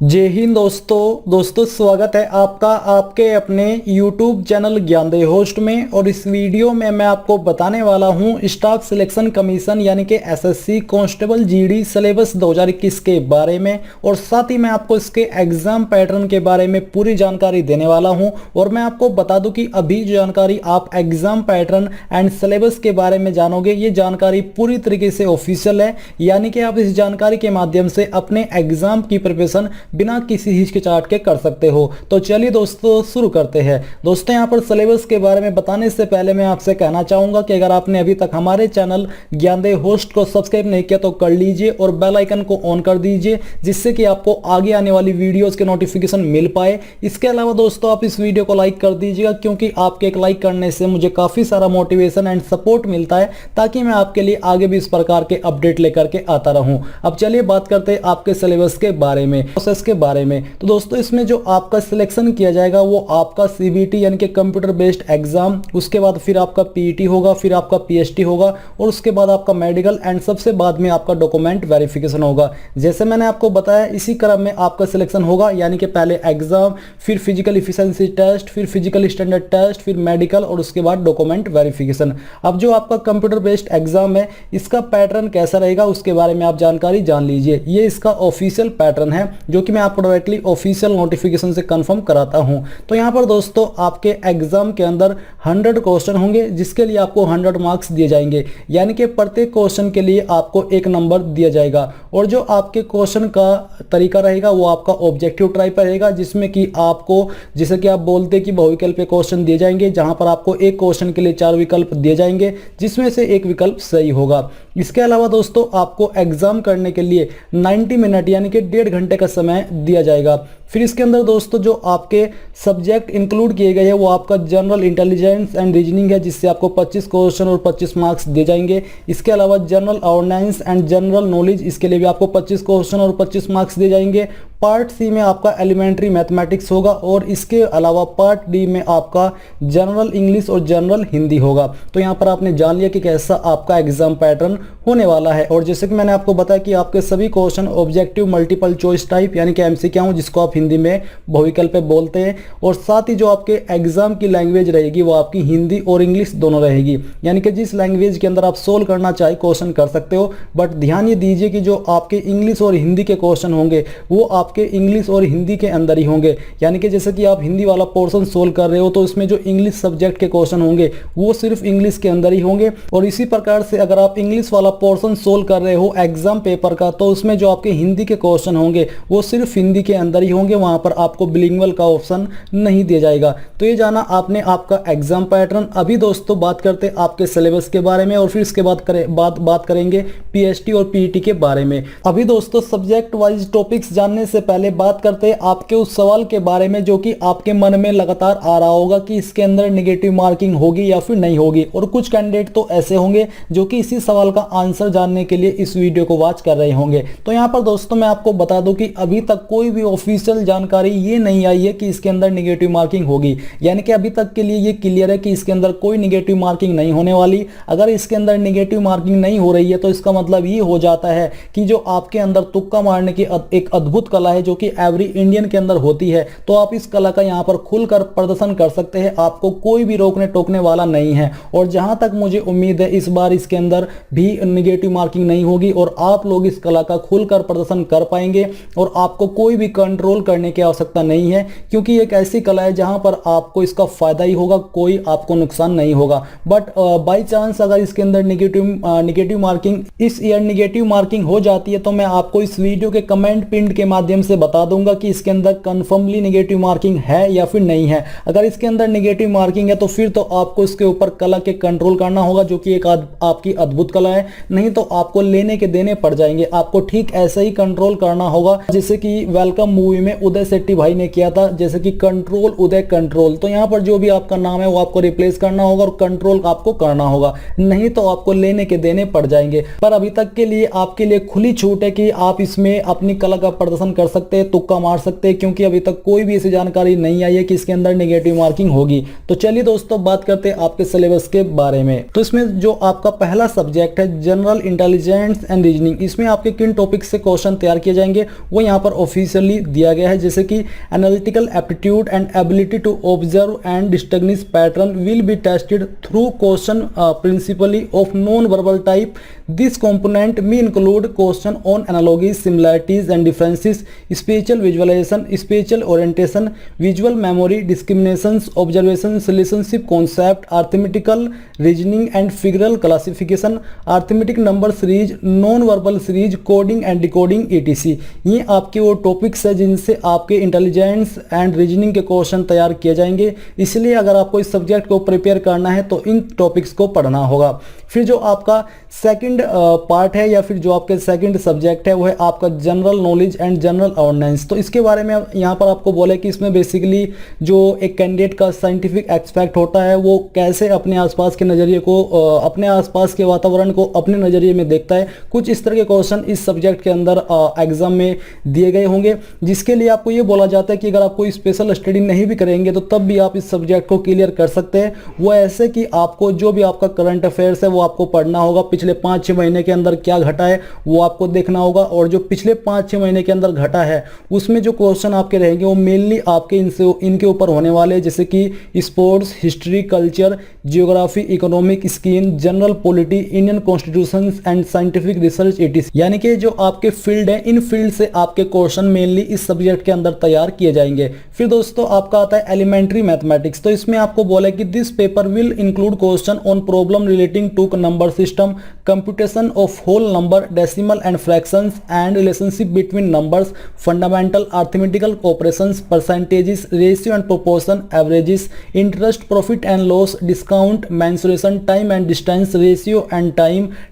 जय हिंद दोस्तों स्वागत है आपका आपके अपने YouTube चैनल ज्ञानदेव होस्ट में। और इस वीडियो में मैं आपको बताने वाला हूं स्टाफ सिलेक्शन कमीशन यानी कि एसएससी कांस्टेबल जीडी सिलेबस 2021 के बारे में, और साथ ही मैं आपको इसके एग्जाम पैटर्न के बारे में पूरी जानकारी देने वाला हूं। और मैं आपको बता दूं कि अभी जो जानकारी आप एग्जाम पैटर्न एंड सिलेबस के बारे में जानोगे, ये जानकारी पूरी तरीके से ऑफिशियल है, यानी कि आप इस जानकारी के माध्यम से अपने एग्जाम की प्रिपरेशन बिना किसी हिचकिचाहट के कर सकते हो। तो चलिए दोस्तों शुरू करते हैं। दोस्तों यहाँ पर सिलेबस के बारे में बताने से पहले मैं आपसे कहना चाहूंगा कि अगर आपने अभी तक हमारे चैनल ज्ञानदेव होस्ट को सब्सक्राइब नहीं किया तो कर लीजिए और बेल आइकन को ऑन कर दीजिए, जिससे कि आपको आगे आने वाली वीडियोस के नोटिफिकेशन मिल पाए। इसके अलावा दोस्तों आप इस वीडियो को लाइक कर दीजिएगा, क्योंकि आपके एक लाइक करने से मुझे काफी सारा मोटिवेशन एंड सपोर्ट मिलता है, ताकि मैं आपके लिए आगे भी इस प्रकार के अपडेट लेकर के आता रहूं। अब चलिए बात करते हैं आपके सिलेबस के बारे में, प्रोसेस के बारे में। तो दोस्तों इसमें जो आपका सिलेक्शन किया जाएगा वो आपका सीबीटी यानी कि कंप्यूटर बेस्ड एग्जाम, उसके बाद फिर आपका पीईटी होगा, फिर आपका पीएचटी होगा, और उसके बाद आपका मेडिकल एंड सबसे बाद में आपका डॉक्यूमेंट वेरिफिकेशन होगा। जैसे मैंने आपको बताया इसी क्रम में आपका सिलेक्शन होगा, यानी कि पहले एग्जाम, फिर फिजिकल इफिशिएंसी टेस्ट, फिर फिजिकल स्टैंडर्ड टेस्ट, फिर मेडिकल और उसके बाद डॉक्यूमेंट वेरिफिकेशन। अब जो आपका कंप्यूटर बेस्ड एग्जाम है इसका पैटर्न कैसा रहेगा उसके बारे में आप जानकारी जान लीजिए। ये इसका ऑफिशियल पैटर्न है, जो कि मैं आपको डायरेक्टली ऑफिशियल नोटिफिकेशन से कंफर्म कराता हूं। तो यहां पर दोस्तों आपके एग्जाम के अंदर 100 क्वेश्चन होंगे, जिसके लिए आपको 100 मार्क्स दिए जाएंगे, यानी कि प्रत्येक क्वेश्चन के लिए आपको 1 नंबर दिया जाएगा। और जो आपके क्वेश्चन का तरीका रहेगा वो आपका ऑब्जेक्टिव टाइप रहेगा, जिसमें कि आपको जैसे कि आप बोलते हैं कि बहुविकल्प क्वेश्चन दिए जाएंगे, जहां पर आपको एक क्वेश्चन के लिए 4 विकल्प दिए जाएंगे, जिसमें से एक विकल्प सही होगा। इसके अलावा दोस्तों आपको एग्जाम करने के लिए 90 मिनट यानी कि 1.5 घंटे का समय दिया जाएगा। फिर इसके अंदर दोस्तों जो आपके सब्जेक्ट इंक्लूड किए गए हैं वो आपका जनरल इंटेलिजेंस एंड रीजनिंग है, जिससे आपको 25 क्वेश्चन और 25 मार्क्स दिए जाएंगे। इसके अलावा general awareness and general knowledge, इसके लिए भी आपको 25 क्वेश्चन और 25 मार्क्स दिए जाएंगे। पार्ट सी में आपका एलिमेंट्री मैथमेटिक्स होगा, और इसके अलावा पार्ट डी में आपका जनरल इंग्लिश और जनरल हिंदी होगा। तो यहाँ पर आपने जान लिया कि कैसा आपका एग्जाम पैटर्न होने वाला है। और जैसे कि मैंने आपको बताया कि आपके सभी question objective multiple choice type यानी कि एमसीक्यू, जिसको आप हिंदी में बहुविकल्प बोलते हैं। और साथ ही जो आपके एग्जाम की लैंग्वेज रहेगी वो आपकी हिंदी और इंग्लिश दोनों रहेगी, यानी कि जिस लैंग्वेज के अंदर आप सोल्व करना चाहे क्वेश्चन कर सकते हो। बट ध्यान ये दीजिए कि जो आपके इंग्लिश और हिंदी के क्वेश्चन होंगे वो आपके इंग्लिश और हिंदी के अंदर ही होंगे, यानी कि जैसे कि आप हिंदी वाला पोर्शन सोल्व कर रहे हो तो इसमें जो इंग्लिश सब्जेक्ट के क्वेश्चन होंगे वो सिर्फ इंग्लिश के अंदर ही होंगे। और इसी प्रकार से अगर आप इंग्लिश वाला पोर्शन सोल्व कर रहे हो एग्जाम पेपर का, तो उसमें जो आपके हिंदी के क्वेश्चन होंगे वो सिर्फ हिंदी के अंदर ही होंगे, वहां पर आपको बिलिंगुअल का ऑप्शन नहीं दिया जाएगा। तो ये जाना आपने आपका एग्जाम पैटर्न। अभी दोस्तों बात करते हैं आपके सिलेबस के बारे में, और फिर इसके बाद बात करेंगे पीएचटी और पीईटी के बारे में। अभी दोस्तों सब्जेक्ट वाइज टॉपिक्स जानने से पहले बात करते हैं आपके उस सवाल के बारे में जो कि आपके मन में लगातार आ रहा होगा कि इसके अंदर नेगेटिव मार्किंग होगी या फिर नहीं होगी। और कुछ कैंडिडेट तो ऐसे होंगे जो कि इसी सवाल का आंसर जानने के लिए इस वीडियो को वॉच कर रहे होंगे। तो यहाँ पर दोस्तों मैं आपको बता दूं कि अभी तक कोई भी ऑफिशियल जानकारी ये नहीं आई है कि इसके अंदर नेगेटिव मार्किंग होगी, यानी कि अभी तक के लिए ये क्लियर है कि इसके अंदर कोई नेगेटिव मार्किंग नहीं होने वाली। अगर इसके अंदर नेगेटिव मार्किंग नहीं हो रही है तो इसका मतलब ये हो जाता है कि जो आपके अंदर तुक्का मारने की एक अद्भुत कला है जो कि एवरी इंडियन के अंदर होती है, तो आप इस कला का यहाँ पर खुलकर प्रदर्शन कर सकते हैं। आपको कोई भी रोकने टोकने वाला नहीं है। और जहां तक मुझे उम्मीद है इस बार इसके अंदर भी नेगेटिव मार्किंग नहीं होगी, और आप लोग इस कला का खुलकर प्रदर्शन कर पाएंगे, और आपको कोई भी कंट्रोल करने की आवश्यकता नहीं है, क्योंकि एक ऐसी कला है जहां पर आपको इसका फायदा ही होगा, कोई आपको नुकसान नहीं होगा। बट बाई चांस अगर इसके अंदर नेगेटिव मार्किंग इस ईयर नेगेटिव मार्किंग हो जाती है, तो मैं आपको इस वीडियो के कमेंट पिन के माध्यम से बता दूंगा कि इसके अंदर कंफर्मली नेगेटिव मार्किंग है या फिर नहीं है। अगर इसके अंदर नेगेटिव मार्किंग है तो फिर तो आपको इसके ऊपर कला के कंट्रोल करना होगा, जो कि एक आपकी अद्भुत कला है, नहीं तो आपको लेने के देने पड़ जाएंगे। आपको ठीक ऐसे ही कंट्रोल करना होगा जैसे कि वेलकम मूवी में उदय शेट्टी भाई ने किया था, जैसे कि कंट्रोल उदय कंट्रोल। तो यहाँ पर जो भी आपका नाम है वो आपको रिप्लेस करना होगा और कंट्रोल आपको करना होगा, नहीं तो आपको लेने के देने पड़ जाएंगे। पर अभी तक के लिए आपके लिए खुली छूट है कि आप इसमें अपनी कला का प्रदर्शन कर सकते हैं, तुक्का मार सकते हैं, क्योंकि अभी तक कोई भी ऐसी जानकारी नहीं आई है कि इसके अंदर नेगेटिव मार्किंग होगी। तो चलिए दोस्तों बात करते हैं आपके सिलेबस के बारे में। तो इसमें जो आपका पहला सब्जेक्ट है जनरल इंटेलिजेंस एंड रीजनिंग, इसमें आपके किन टॉपिक से क्वेश्चन तैयार किए जाएंगे वो यहाँ पर ऑफिशियली दिया गया है, जैसे कि analytical aptitude and ability to observe and distinguish pattern will be tested through question principally of non verbal type. This component may include question on analogies, similarities and differences, spatial visualization, spatial orientation, visual memory, discriminations, observations, relationship concept, arithmetical reasoning and figural classification, arithmetic number series, non-verbal series, coding and decoding etc। ये आपके वो topics है जिनसे आपके intelligence and reasoning के question तैयार किए जाएंगे। इसलिए अगर आपको इस सब्जेक्ट को प्रिपेयर करना है तो इन टॉपिक्स को पढ़ना होगा। फिर जो आपका सेकंड पार्ट है या फिर जो आपके सेकंड सब्जेक्ट है वो है आपका general knowledge and general awareness. तो इसके बारे में यहाँ पर आपको बोले कि इसमें बेसिकली जो एक कैंडिडेट का साइंटिफिक एस्पेक्ट होता है वो कैसे अपने आसपास के नज़रिए को अपने आसपास के वातावरण को अपने नज़रिए में देखता है, कुछ इस तरह के क्वेश्चन इस सब्जेक्ट के अंदर एग्जाम में दिए गए होंगे, जिसके लिए आपको ये बोला जाता है कि अगर आप कोई स्पेशल स्टडी नहीं भी करेंगे तो तब भी आप इस सब्जेक्ट को क्लियर कर सकते हैं। वो ऐसे कि आपको जो भी आपका करंट अफेयर्स है वो आपको पढ़ना होगा, पिछले 5-6 महीने के अंदर क्या घटा है वो आपको देखना होगा, और जो पिछले 5-6 महीने के अंदर घटा है उसमें जो क्वेश्चन आपके रहेंगे वो मेनली आपके इनके ऊपर होने वाले, जैसे कि sports, history, culture, geography, economic, scheme, general polity, Indian constitution and scientific research etc, यानी कि जो आपके फील्ड है इन फील्ड से आपके क्वेश्चन मेनली इस सब्जेक्ट के अंदर तैयार किए जाएंगे। फिर दोस्तों आपका आता है एलिमेंट्री मैथमेटिक्स। तो इसमें आपको बोला कि this paper will include question on problem relating to number system, computation of whole number, decimal and fractions and relationship between numbers, fundamental arithmetical operations, percentages, ratio and proportion, averages, interest, profit and loss, discount, mensuration, time and distance, ratio and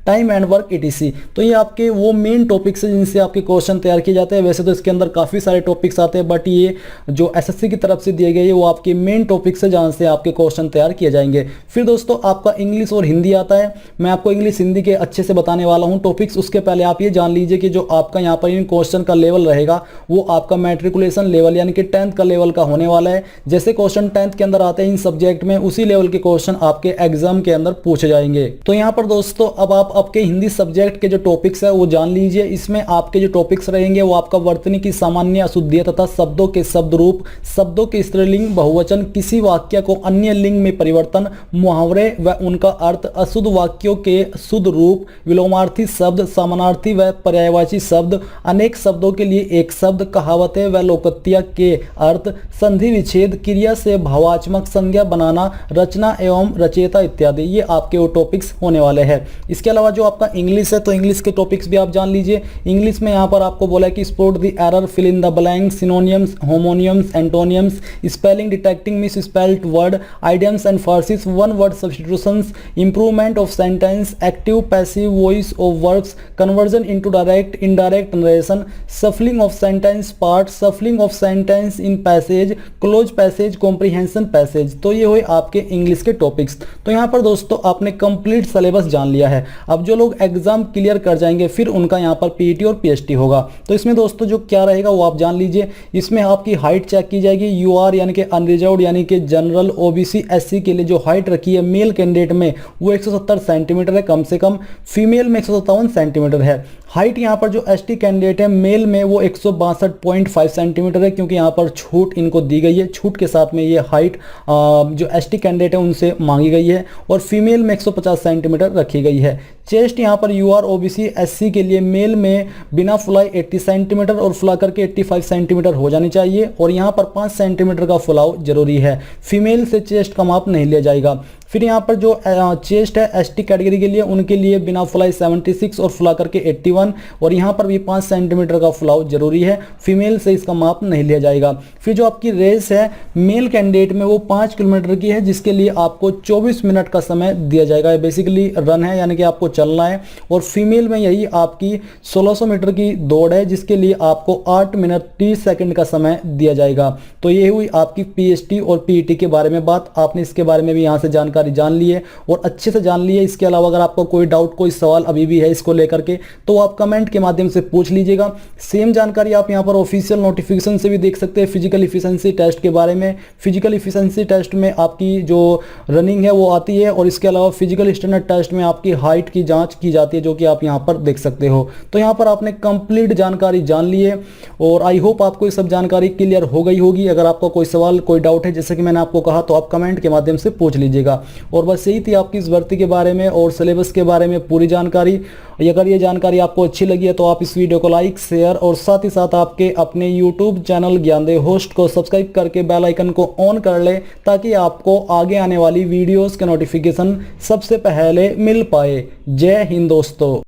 time and work etc. तो ये आपके वो main topics हैं जिनसे आपके question तैयार किए जाते हैं। वैसे तो इसके अंदर काफ़ी सारे टॉपिक्स आते हैं, बट ये जो एसएससी की तरफ से दिए गए हैं वो आपके मेन टॉपिक्स है जहाँ से आपके क्वेश्चन तैयार किए जाएंगे। फिर दोस्तों आपका इंग्लिश और हिंदी आता है। मैं आपको इंग्लिश हिंदी के अच्छे से बताने वाला हूँ टॉपिक्स। उसके पहले आप ये जान लीजिए कि जो आपका यहाँ पर इन क्वेश्चन का लेवल रहेगा वो आपका मैट्रिकुलेशन लेवल यानी कि 10th का लेवल का होने वाला है। जैसे क्वेश्चन 10th के अंदर आते हैं इन सब्जेक्ट में, उसी लेवल के क्वेश्चन आपके एग्जाम के अंदर पूछे जाएंगे। तो यहाँ पर दोस्तों अब आप आपके हिंदी सब्जेक्ट के जो टॉपिक्स है वो जान लीजिए। इसमें आपके जो टॉपिक्स रहेंगे वो आपका वर्तनी की सामान्य अशुद्धियां तथा शब्दों के शब्द रूप, शब्दों के स्त्रीलिंग बहुवचन, किसी वाक्य को अन्य लिंग में परिवर्तन, मुहावरे व उनका अर्थ, अशुद्ध वाक्यों के शुद्ध रूप, विलोमार्थी शब्द, समानार्थी व पर्यायवाची शब्द, अनेक शब्दों के लिए एक शब्द, कहावतें व लोकोक्तियां के अर्थ, संधि विच्छेद, क्रिया से भावात्मक संज्ञा बनाना, रचना एवं रचयिता इत्यादि, ये आपके वो टॉपिक्स होने वाले हैं। इसके अलावा जो आपका इंग्लिश है तो इंग्लिश के टॉपिक्स भी आप जान लीजिए। इंग्लिश में यहाँ पर आपको बोला है कि spot the error, fill in the blank, synonyms, homonyms, antonyms, spelling, detecting misspelled word, idioms and phrases, one word substitutions, improvement of sentence, active passive voice of verbs, conversion into direct indirect narration, shuffling of sentence part, shuffling of sentence in passage, cloze passage, comprehension passage. तो ये हुए आपके English के topics. तो यहाँ पर दोस्तों आपने कंप्लीट सिलेबस जान लिया है। अब जो लोग एग्जाम क्लियर कर जाएंगे फिर उनका यहाँ पर पीईटी और पीएचडी होगा। तो इसमें दोस्तों जो क्या रहेगा वो आप जान लीजिए। इसमें आपकी हाइट चेक की जाएगी। यूआर यानी कि अनरिजर्व्ड यानी कि जनरल, ओबीसी, एससी के लिए जो हाइट रखी है मेल कैंडिडेट में वो 170 सेंटीमीटर है कम से कम, फीमेल में 157 सेंटीमीटर है। हाइट यहाँ पर जो एसटी कैंडिडेट है मेल में वो 162.5 सेंटीमीटर है, क्योंकि यहाँ पर छूट इनको दी गई है। छूट के साथ में ये हाइट जो एसटी कैंडिडेट है उनसे मांगी गई है, और फीमेल में 150 सेंटीमीटर रखी गई है। चेस्ट यहाँ पर यूआर, ओबीसी, एससी के लिए मेल में बिना फुलाई 80 सेंटीमीटर और फुला करके 85 सेंटीमीटर हो जानी चाहिए, और यहाँ पर 5 सेंटीमीटर का फुलाव जरूरी है। फीमेल से चेस्ट का माप नहीं लिया जाएगा। फिर यहाँ पर जो चेस्ट है एसटी कैटेगरी के लिए उनके लिए बिना फुलाई 76 और फुला करके 81, और यहाँ पर भी 5 सेंटीमीटर का फुलाव जरूरी है। फीमेल से इसका माप नहीं लिया जाएगा। फिर जो आपकी रेस है मेल कैंडिडेट में वो 5 किलोमीटर की है, जिसके लिए आपको 24 मिनट का समय दिया जाएगा। बेसिकली रन है यानी कि आपको चलना है, और फीमेल में यही आपकी 1600 मीटर की दौड़ है, जिसके लिए आपको 8 मिनट 30 सेकंड का समय दिया जाएगा। तो ये हुई आपकी पीएचडी और पीईटी के बारे में बात। आपने इसके बारे में भी यहाँ से जानकारी जानकारी जान ली है और अच्छे से जान ली है। इसके अलावा अगर आपको कोई डाउट, कोई सवाल अभी भी है इसको लेकर के, तो आप कमेंट के माध्यम से पूछ लीजिएगा। सेम जानकारी आप यहाँ पर ऑफिशियल नोटिफिकेशन से भी देख सकते हैं फिजिकल इफिशिएंसी टेस्ट के बारे में। फिजिकल इफिशिएंसी टेस्ट में आपकी जो रनिंग है वो आती है और इसके अलावा फिजिकल स्टैंडर्ड टेस्ट में आपकी हाइट की जांच की जाती है, जो कि आप यहाँ पर देख सकते हो। तो यहाँ पर आपने कंप्लीट जानकारी जान ली है और आई होप आपको ये सब जानकारी क्लियर हो गई होगी। अगर आपका कोई सवाल, कोई डाउट है, जैसे कि मैंने आपको कहा, तो आप कमेंट के माध्यम से पूछ लीजिएगा। और बस यही थी आपकी इस भर्ती के बारे में और सिलेबस के बारे में पूरी जानकारी। अगर ये जानकारी आपको अच्छी लगी है तो आप इस वीडियो को लाइक, शेयर और साथ ही साथ आपके अपने यूट्यूब चैनल ज्ञानदेव होस्ट को सब्सक्राइब करके बेल आइकन को ऑन कर ले, ताकि आपको आगे आने वाली वीडियोस के नोटिफिकेशन सबसे पहले मिल पाए। जय हिंद दोस्तों।